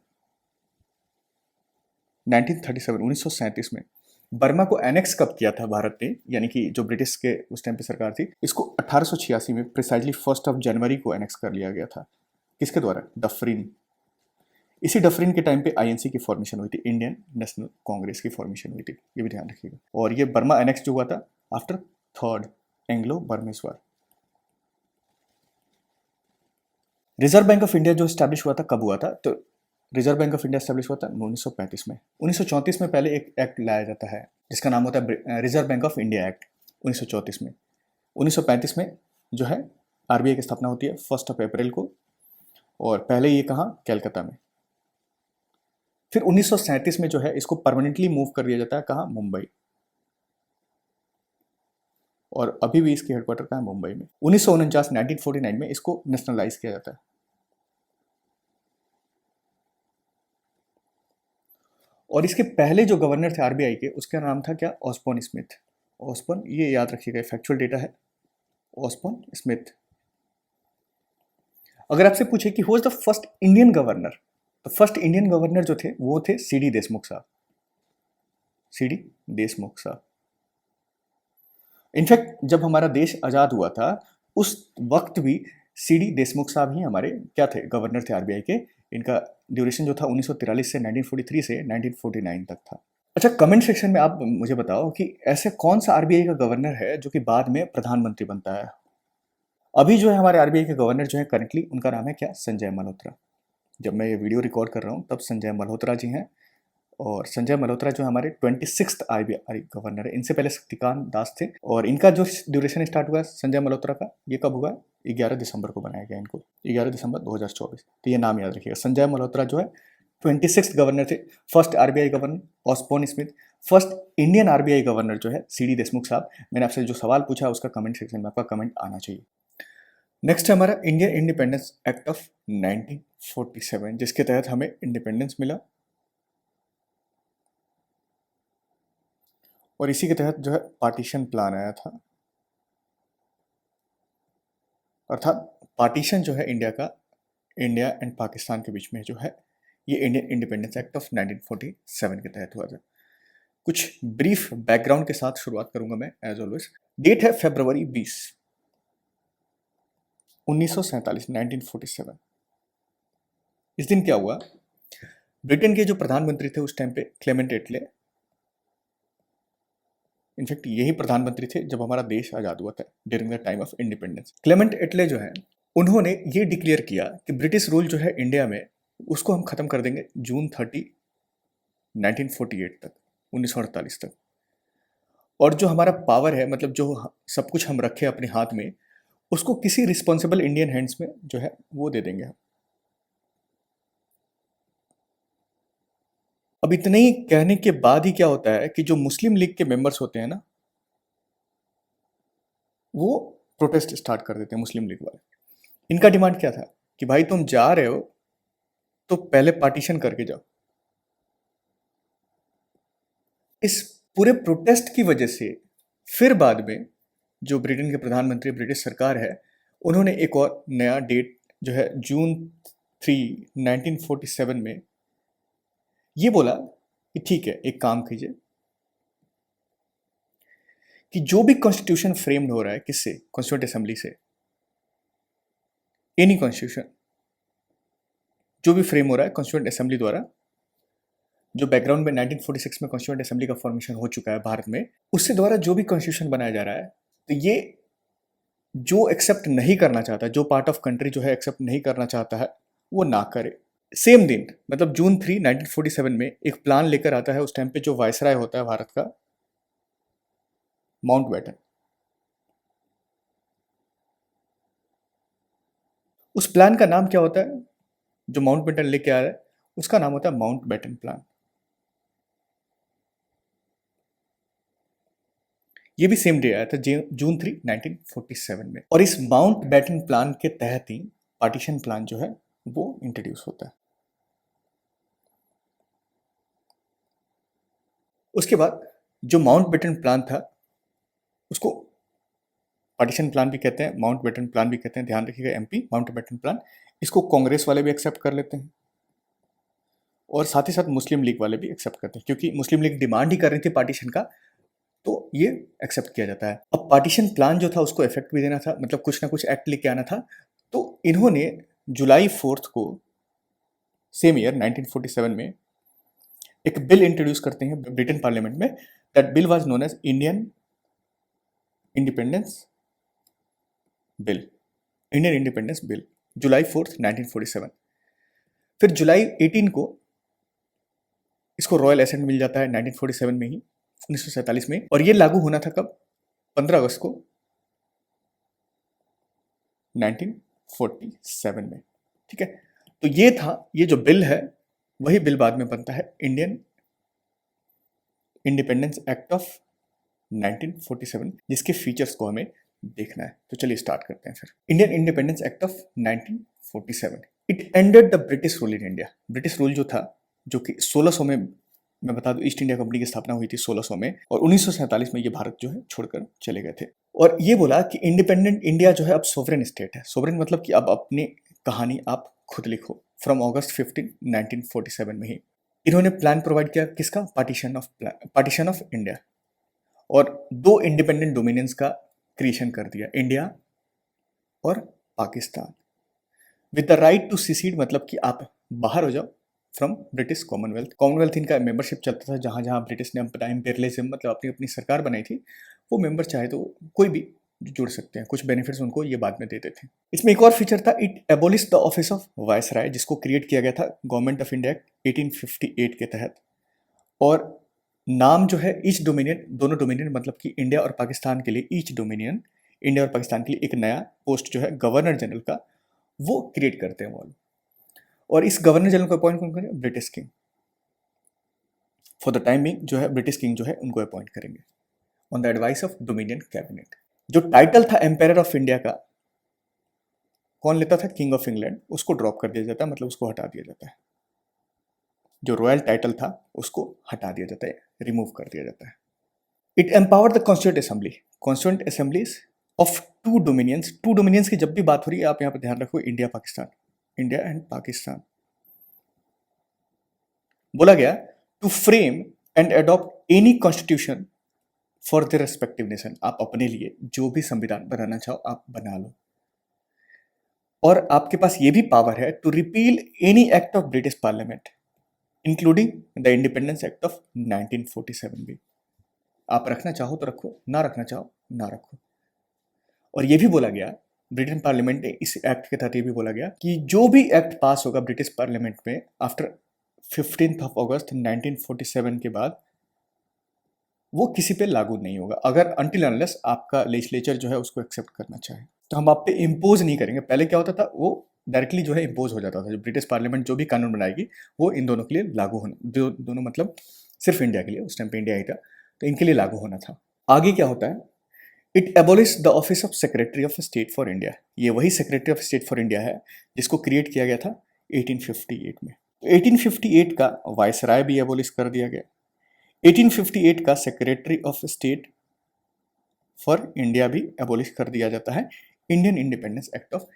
1937, 1937 में। बर्मा को एनेक्स कब किया था भारत ने, यानी कि जो ब्रिटिश के उस टाइम पे सरकार थी, इसको 1886 में प्रिसाइजली 1 जनवरी को एनेक्स कर लिया गया था। किसके द्वारा? डफरिन। इसी डफरिन के टाइम पे INC की फॉर्मेशन हुई थी, इंडियन नेशनल कांग्रेस की फॉर्मेशन हुई थी, ये भी ध्यान रखिएगा। और ये बर्मा एनेक्स जो हुआ था after 3rd Anglo Burmese war. Reserve Bank of India जो स्टैब्लिश हुआ था कब हुआ था? तो Reserve Bank of India establish हुआ था 1935 में। 1934 में पहले एक एक्ट लाया जाता है जिसका नाम होता है reserve Bank of India act, 1934 में। 1935 में जो है RBI की स्थापना होती है 1 अप्रैल को, और पहले ये कहाँ? कैलकाता में। फिर 1937 में जो है इसको परमानेंटली मूव कर दिया जाता है, कहाँ? मुंबई। और अभी भी इसकी हेडक्वार्टर कहाँ है? मुंबई में। 1949 में इसको नेशनलाइज किया जाता है। और इसके पहले जो गवर्नर थे RBI के, उसका नाम था क्या? Osborne Smith. ऑस्बॉर्न, ये याद रखिएगा, फैक्चुअल डेटा है, ऑस्बॉर्न स्मिथ। अगर आपसे पूछे कि who was the first Indian governor, तो फर्स्ट इंडियन गवर्नर जो थे वो थे CD देशमुख साहब। CD देशमुख साहब। इनफैक्ट जब हमारा देश आज़ाद हुआ था उस वक्त भी CD देशमुख साहब ही हमारे क्या थे? गवर्नर थे RBI के। इनका ड्यूरेशन जो था 1943 से 1943 से 1949 तक था। अच्छा, कमेंट सेक्शन में आप मुझे बताओ कि ऐसे कौन सा RBI का गवर्नर है जो कि बाद में प्रधानमंत्री बनता है? अभी जो है हमारे RBI के गवर्नर जो है करंटली, उनका नाम है क्या? संजय मल्होत्रा। जब मैं ये वीडियो रिकॉर्ड कर रहा हूँ तब संजय मल्होत्रा जी हैं। और संजय मल्होत्रा जो हमारे 26th RBI गवर्नर है। इनसे पहले शक्तिकांत दास थे, और इनका जो ड्यूरेशन स्टार्ट हुआ संजय मल्होत्रा का, ये कब हुआ? 11 दिसंबर को बनाया गया इनको, 11 दिसंबर 2024। तो ये नाम याद रखिएगा, संजय मल्होत्रा जो है 26th गवर्नर थे। First RBI governor Osborne Smith, first Indian RBI governor जो है CD देशमुख साहब। मैंने आपसे जो सवाल पूछा उसका कमेंट सेक्शन में आपका कमेंट आना चाहिए। नेक्स्ट है हमारा इंडियन इंडिपेंडेंस एक्ट ऑफ 1947, जिसके तहत हमें इंडिपेंडेंस मिला, और इसी के तहत जो है पार्टीशन प्लान आया था। अर्थात पार्टीशन जो है इंडिया का, इंडिया एंड पाकिस्तान के बीच में जो है, ये इंडियन इंडिपेंडेंस एक्ट ऑफ 1947 के तहत हुआ था। कुछ ब्रीफ बैकग्राउंड के साथ शुरुआत करूंगा मैं एज ऑलवेज। डेट है फरवरी 20, 1947, 1947। इस दिन क्या हुआ? ब्रिटेन के जो प्रधानमंत्री थे उस टाइम पे, क्लेमेंट एटले, इनफैक्ट यही प्रधानमंत्री थे जब हमारा देश आज़ाद हुआ था, during the time of independence. Clement एटले जो है, उन्होंने ये डिक्लेयर किया कि ब्रिटिश रूल जो है इंडिया में, उसको हम खत्म कर देंगे जून 30, 1948 तक, 1948 तक। और जो हमारा पावर है, मतलब जो सब कुछ हम रखे अपने हाथ में, उसको किसी रिस्पॉन्सिबल इंडियन हैंड्स में जो है वो दे देंगे हम। अब इतने ही कहने के बाद ही क्या होता है कि जो मुस्लिम लीग के मेंबर्स होते हैं ना, वो प्रोटेस्ट स्टार्ट कर देते हैं, मुस्लिम लीग वाले। इनका डिमांड क्या था कि भाई तुम जा रहे हो तो पहले पार्टीशन करके जाओ। इस पूरे प्रोटेस्ट की वजह से फिर बाद में जो ब्रिटेन के प्रधानमंत्री, ब्रिटिश सरकार है, उन्होंने एक और नया डेट जो है जून 3, 1947 में ये बोला कि ठीक है, एक काम कीजिए कि जो भी कॉन्स्टिट्यूशन फ्रेम्ड हो रहा है, किससे? कॉन्स्टिट्यूंट असेंबली से। एनी कॉन्स्टिट्यूशन जो भी फ्रेम हो रहा है कॉन्स्टिट्यूंट असेंबली द्वारा, जो बैकग्राउंड में 1946 में कॉन्स्टिट्यूंट असेंबली का फॉर्मेशन हो चुका है भारत में, उससे द्वारा जो भी कॉन्स्टिट्यूशन बनाया जा रहा है, तो ये जो एक्सेप्ट नहीं करना चाहता, जो पार्ट ऑफ कंट्री जो है एक्सेप्ट नहीं करना चाहता है, वो ना करे। सेम दिन, मतलब जून 3, 1947 में एक प्लान लेकर आता है उस टाइम पे जो वायसराय होता है भारत का, माउंटबेटन। उस प्लान का नाम क्या होता है? जो माउंटबेटन लेके आ रहा है उसका नाम होता है माउंटबेटन प्लान। ये भी सेम डे आया था, जून 3 1947 में। और इस माउंटबेटन प्लान के तहत ही पार्टीशन प्लान जो है वो इंट्रोड्यूस होता है। उसके बाद जो माउंटबेटन प्लान था उसको पार्टीशन प्लान भी कहते हैं, माउंटबेटन प्लान भी कहते हैं, ध्यान रखिएगा एमपी माउंटबेटन प्लान। इसको कांग्रेस वाले भी एक्सेप्ट कर लेते हैं और साथ ही साथ मुस्लिम लीग वाले भी एक्सेप्ट करते हैं, क्योंकि मुस्लिम लीग डिमांड ही कर रही थी पार्टीशन का, तो ये एक्सेप्ट किया जाता है। अब पार्टीशन प्लान जो था उसको इफेक्ट भी देना था, मतलब कुछ ना कुछ एक्ट लेके आना था। तो इन्होंने जुलाई 4 को सेम ईयर 1947 में एक बिल इंट्रोड्यूस करते हैं ब्रिटेन पार्लियामेंट में। That bill was known as Indian Independence Bill, Indian Independence Bill, July 4 1947। फिर जुलाई 18 को इसको रॉयल एसेंट मिल जाता है 1947 में ही, 1947 में। और ये लागू होना था कब? 15 अगस्त को 1947 में। ठीक है, तो ये था, ये जो बिल है वही बिल बाद में बनता है इंडियन इंडिपेंडेंस एक्ट ऑफ 1947, जिसके फीचर्स को हमें देखना है। तो चलिए स्टार्ट करते हैं फिर। Indian independence act of 1947, it ended the British rule in India. British rule जो था, जो कि 1600 में, मैं बता दूं ईस्ट इंडिया कंपनी की स्थापना हुई थी 1600 में, और 1947 में ये भारत जो है छोड़कर चले गए थे। और ये बोला कि इंडिपेंडेंट इंडिया जो है अब सोवरेन स्टेट है। सोवरेन मतलब कि अब अपनी कहानी आप खुद लिखो। फ्रॉम अगस्त 15 1947 में ही इन्होंने प्लान प्रोवाइड किया, किसका? पार्टीशन ऑफ इंडिया, और दो इंडिपेंडेंट डोमिनियंस का क्रिएशन कर दिया, इंडिया और Pakistan, with the right to secede, मतलब कि आप बाहर हो जाओ फ्रॉम ब्रिटिश कॉमनवेल्थ। कॉमनवेल्थ इनका मेंबरशिप चलता था, जहाँ जहाँ ब्रिटिश ने अपना इम्पेरियलिज्म, मतलब अपनी अपनी सरकार बनाई थी, वो मेंबर चाहे तो कोई भी जुड़ सकते हैं, कुछ बेनिफिट्स उनको ये बाद में देते थे। इसमें एक और फीचर था, it abolish the office of viceroy, जिसको क्रिएट किया गया था गवर्नमेंट ऑफ इंडिया एक्ट 1858 के तहत। और नाम जो है ईच डोमिनियन, दोनों डोमिनियन मतलब कि इंडिया और पाकिस्तान के लिए, ईच डोमिनियन इंडिया और पाकिस्तान के लिए एक नया पोस्ट जो है गवर्नर जनरल का, वो क्रिएट करते हैं वो। और इस गवर्नर जनरल को अपॉइंट कौन करें? British king. For the time being जो है ब्रिटिश किंग जो है उनको अपॉइंट करेंगे on the advice of dominion cabinet. जो टाइटल था एम्पायर ऑफ इंडिया का, कौन लेता था? King of England. उसको ड्रॉप कर दिया जाता है, मतलब उसको हटा दिया जाता है। जो रॉयल टाइटल था उसको हटा दिया जाता है, रिमूव कर दिया जाता है। It empower the constituent assemblies of two dominions की जब भी बात हो रही है आप यहाँ पर ध्यान रखो, इंडिया पाकिस्तान, इंडिया एंड पाकिस्तान। बोला गया to frame and adopt any constitution for the respective nation. आप अपने लिए जो भी संविधान बनाना चाहो आप बना लो, और आपके पास ये भी पावर है to repeal any act of British parliament including the independence act of 1947 भी। आप रखना चाहो तो रखो, ना रखना चाहो ना रखो। और ये भी बोला गया ब्रिटेन पार्लियामेंट ने, इस एक्ट के तहत ये भी बोला गया कि जो भी एक्ट पास होगा ब्रिटिश पार्लियामेंट में आफ्टर 15 अगस्त 1947 के बाद, वो किसी पे लागू नहीं होगा, अगर अनटिल अनलेस आपका लेजिस्लेचर जो है उसको एक्सेप्ट करना चाहे। तो हम आप पे इम्पोज नहीं करेंगे। पहले क्या होता था, वो डायरेक्टली जो है इम्पोज हो जाता था। जो ब्रिटिश पार्लियामेंट जो भी कानून बनाएगी वो इन दोनों के लिए लागू होना, दोनों मतलब सिर्फ इंडिया के लिए, उस टाइम पे इंडिया ही था, तो इनके लिए लागू होना था। आगे क्या होता है, it abolish the office of secretary of state for India. ये वही secretary of state for India है जिसको क्रिएट किया गया था 1858 में। तो 1858 का वायसराय भी एबोलिश कर दिया गया। 1858 का secretary of state for India भी एबोलिश कर दिया जाता है इंडियन इंडिपेंडेंस एक्ट ऑफ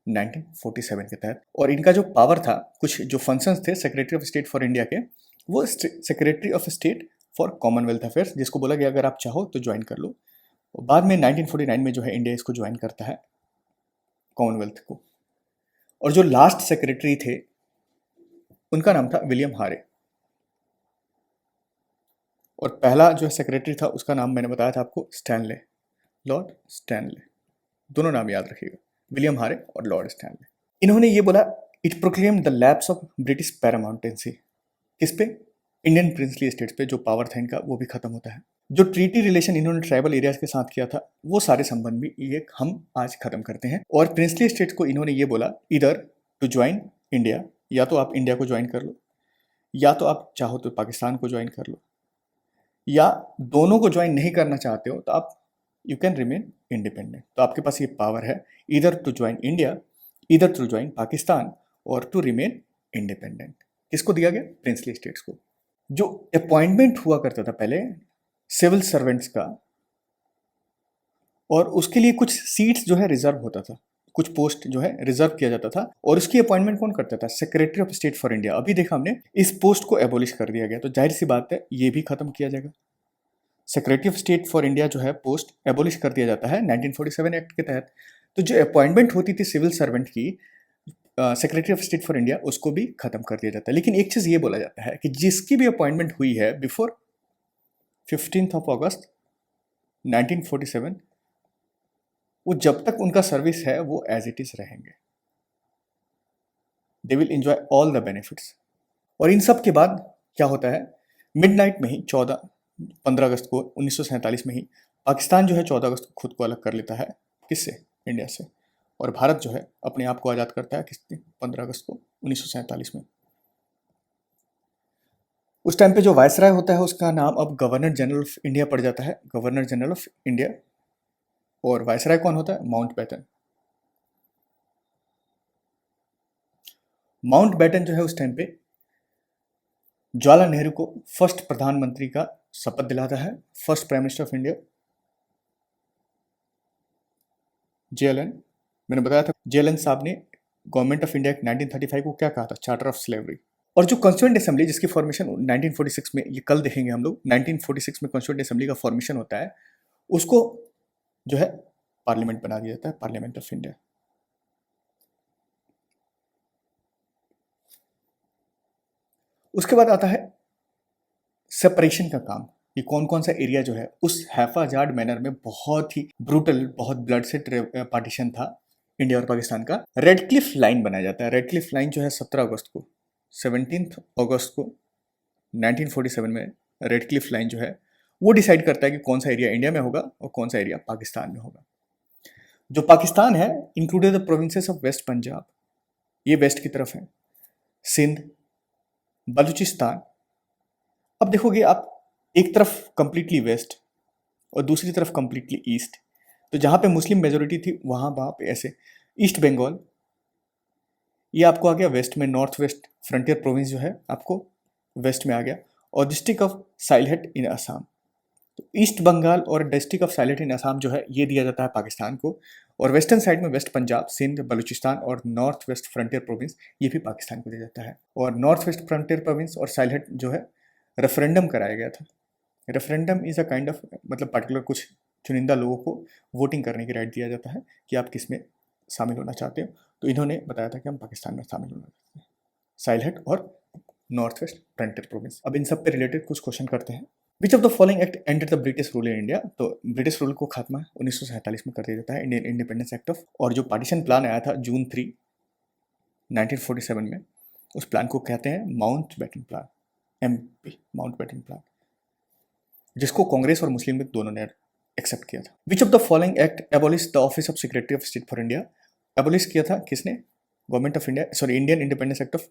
1947 के तहत। और इनका जो पावर था, कुछ जो फंक्शंस थे secretary of state for India के, वो secretary of state for Commonwealth affairs, जिसको बोला गया अगर आप चाहो तो ज्वाइन कर लो। बाद में 1949 में जो है इंडिया इसको ज्वाइन करता है कॉमनवेल्थ को। और जो लास्ट सेक्रेटरी थे उनका नाम था विलियम हारे, और पहला जो सेक्रेटरी था उसका नाम मैंने बताया था आपको, स्टैनले, लॉर्ड स्टैनले। दोनों नाम याद रखिएगा, विलियम हारे और लॉर्ड स्टैनले। इन्होंने ये बोला, it proclaim the lapse of British paramountcy. किस पे? इंडियन प्रिंसली स्टेट्स पे जो पावर था इनका वो भी खत्म होता है। जो ट्रीटी रिलेशन इन्होंने ट्राइबल एरियाज के साथ किया था वो सारे संबंध भी ये हम आज खत्म करते हैं। और प्रिंसली स्टेट्स को इन्होंने ये बोला इधर टू ज्वाइन इंडिया या तो आप इंडिया को ज्वाइन कर लो, या तो आप चाहो तो पाकिस्तान को ज्वाइन कर लो, या दोनों को ज्वाइन नहीं करना चाहते हो तो आप यू कैन रिमेन इंडिपेंडेंट। तो आपके पास ये पावर है, इधर टू ज्वाइन इंडिया, इधर टू ज्वाइन पाकिस्तान, और टू रिमेन इंडिपेंडेंट। किसको दिया गया? प्रिंसली स्टेट्स को। जो अपॉइंटमेंट हुआ करता था पहले सिविल सर्वेंट्स का, और उसके लिए कुछ सीट्स जो है रिजर्व होता था, कुछ पोस्ट जो है रिजर्व किया जाता था, और उसकी अपॉइंटमेंट कौन करता था? Secretary of state for India. अभी देखा हमने इस पोस्ट को एबोलिश कर दिया गया, तो जाहिर सी बात है ये भी खत्म किया जाएगा। Secretary of state for India जो है पोस्ट एबोलिश कर दिया जाता है 1947 एक्ट के तहत। तो जो अपॉइंटमेंट होती थी सिविल सर्वेंट की secretary of state for India, उसको भी खत्म कर दिया जाता है। लेकिन एक चीज ये बोला जाता है कि जिसकी भी अपॉइंटमेंट हुई है बिफोर 15 अगस्त 1947, वो जब तक उनका सर्विस है वो एज इट इज रहेंगे, they will enjoy all the benefits. और इन सब के बाद क्या होता है, मिडनाइट में ही 15 अगस्त को 1947 में ही पाकिस्तान जो है 14 अगस्त को खुद को अलग कर लेता है। किससे? इंडिया से। और भारत जो है अपने आप को आज़ाद करता है किस दिन? 15 अगस्त को 1947 में। उस टाइम पे जो वायसराय होता है उसका नाम अब गवर्नर जनरल ऑफ इंडिया पड़ जाता है, गवर्नर जनरल ऑफ इंडिया। और वायसराय कौन होता है? माउंटबेटन। माउंटबेटन जो है उस टाइम पे जवाहरलाल नेहरू को फर्स्ट प्रधानमंत्री का शपथ दिलाता है, first prime minister of India. JLN, मैंने बताया था जेएलएन साहब ने गवर्नमेंट ऑफ इंडिया 1935 को क्या कहा था? Charter of slavery. और जो कॉन्स्टिट्यूएंट असेंबली जिसकी फॉर्मेशन 1946 में, ये कल देखेंगे हम लोग, 1946 में कॉन्स्टिट्यूएंट असेंबली का फॉर्मेशन होता है, उसको जो है पार्लियामेंट बना दिया जाता है, पार्लियामेंट ऑफ इंडिया। उसके बाद आता है सेपरेशन का काम। ये कौन कौन सा एरिया जो है उस हैफाजार्ड मैनर में बहुत ही ब्रूटल, बहुत ब्लड से पार्टीशन था इंडिया और पाकिस्तान का। रेड क्लिफ लाइन बनाया जाता है। रेड क्लिफ लाइन जो है 17 अगस्त को, 17 अगस्त को 1947 में रेड क्लिफ लाइन जो है वो डिसाइड करता है कि कौन सा एरिया इंडिया में होगा और कौन सा एरिया पाकिस्तान में होगा। जो पाकिस्तान है included the provinces of West Punjab, ये वेस्ट की तरफ है, सिंध, बलूचिस्तान। अब देखोगे आप, एक तरफ कंप्लीटली वेस्ट और दूसरी तरफ कंप्लीटली ईस्ट। तो जहाँ पे मुस्लिम मेजोरिटी थी वहाँ पे ऐसे ईस्ट बंगाल, ये आपको आ गया वेस्ट में, नॉर्थ वेस्ट फ्रंटियर प्रोविंस जो है आपको वेस्ट में आ गया, और डिस्ट्रिक्ट ऑफ साइलहेट इन असम। तो ईस्ट बंगाल और डिस्ट्रिक्ट ऑफ साइलहेट इन असम जो है ये दिया जाता है पाकिस्तान को, और वेस्टर्न साइड में वेस्ट पंजाब, सिंध, बलूचिस्तान और नॉर्थ वेस्ट फ्रंटियर प्रोविंस ये भी पाकिस्तान को दिया जाता है। और नॉर्थ वेस्ट फ्रंटियर प्रोविंस और साइलहेट जो है रेफरेंडम कराया गया था। Referendum is a kind of, मतलब पर्टिकुलर कुछ चुनिंदा लोगों को वोटिंग करने की राइट दिया जाता है कि आप किस में शामिल होना चाहते हो। तो इन्होंने बताया था कि हम पाकिस्तान में शामिल होना चाहते हैं, साइलहेट और नॉर्थ वेस्ट फ्रंटियर प्रोविंस। अब इन सब पे रिलेटेड कुछ क्वेश्चन करते हैं। Which of the following act ended the British rule in India? तो ब्रिटिश रूल को खात्मा 1947 में कर दिया जाता है, इंडियन इंडिपेंडेंस एक्ट ऑफ। और जो पार्टीशन प्लान आया था जून 3 1947 में, उस प्लान को कहते हैं Mountbatten plan, MP Mountbatten plan, जिसको कांग्रेस और मुस्लिम लीग दोनों ने एक्सेप्ट किया था। Which of the following act abolish the office of secretary of state for India? Abolish किया था किसने? Government of India, sorry, Indian independence act of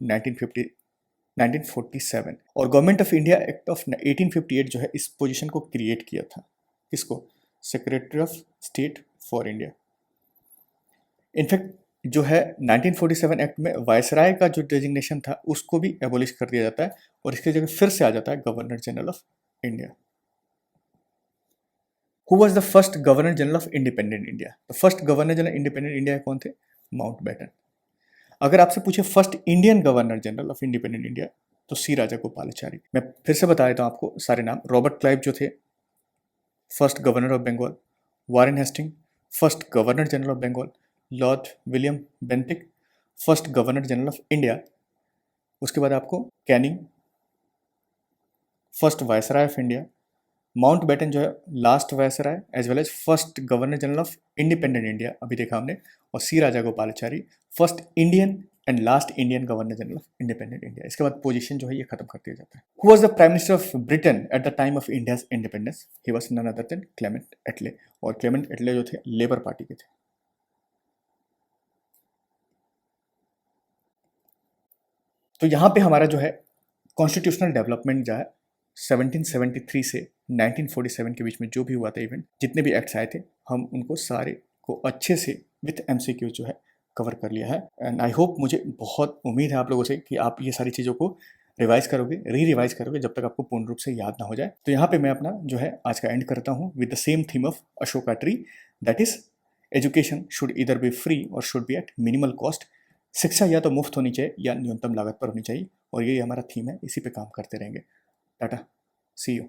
1947। और government of India act of 1858 जो है इस पोजीशन को क्रिएट किया था। किसको? Secretary of state for India. In fact जो है 1947 एक्ट में वायसराय का जो डेजिग्नेशन था उसको भी एबॉलिश कर दिया जाता है, और इसकी जगह फिर से आ जाता है governor general of India. Who was the first governor general of independent India? तो first governor general independent India कौन थे? माउंटबेटन। अगर आपसे पूछे first Indian governor general of independent India, तो सी राजागोपालाचारी। मैं फिर से बता देता हूँ आपको सारे नाम। रॉबर्ट क्लाइव जो थे first governor of Bengal, Warren Hasting first governor general of Bengal, Lord William Bentinck first governor general of India, उसके बाद आपको Canning first viceroy of India, Mountbatten जो है last viceroy as well as first governor general of independent India, अभी देखा हमने, और C Rajagopalachari first Indian and last Indian governor general of independent India. इसके बाद पोजीशन जो है ये खत्म कर दिया जाता है। Who was the prime minister of Britain at the time of India's independence? He was none other than Clement Attlee. और क्लेमेंट एटले जो थे लेबर पार्टी के थे। तो यहाँ पे हमारा जो है कॉन्स्टिट्यूशनल डेवलपमेंट जो है 1773 से 1947 के बीच में जो भी हुआ था इवेंट, जितने भी एक्ट्स आए थे, हम उनको सारे को अच्छे से विथ एमसीक्यू जो है कवर कर लिया है। एंड आई होप, मुझे बहुत उम्मीद है आप लोगों से कि आप ये सारी चीज़ों को रिवाइज करोगे, रिवाइज करोगे जब तक आपको पूर्ण रूप से याद ना हो जाए। तो यहाँ पे मैं अपना जो है आज का एंड करता हूँ with the same theme of Ashoka tree, that is education should इधर बी फ्री और should be at minimal cost. शिक्षा या तो मुफ्त होनी चाहिए या न्यूनतम लागत पर होनी चाहिए, और यही हमारा थीम है, इसी पे काम करते रहेंगे। टाटा, सी यू।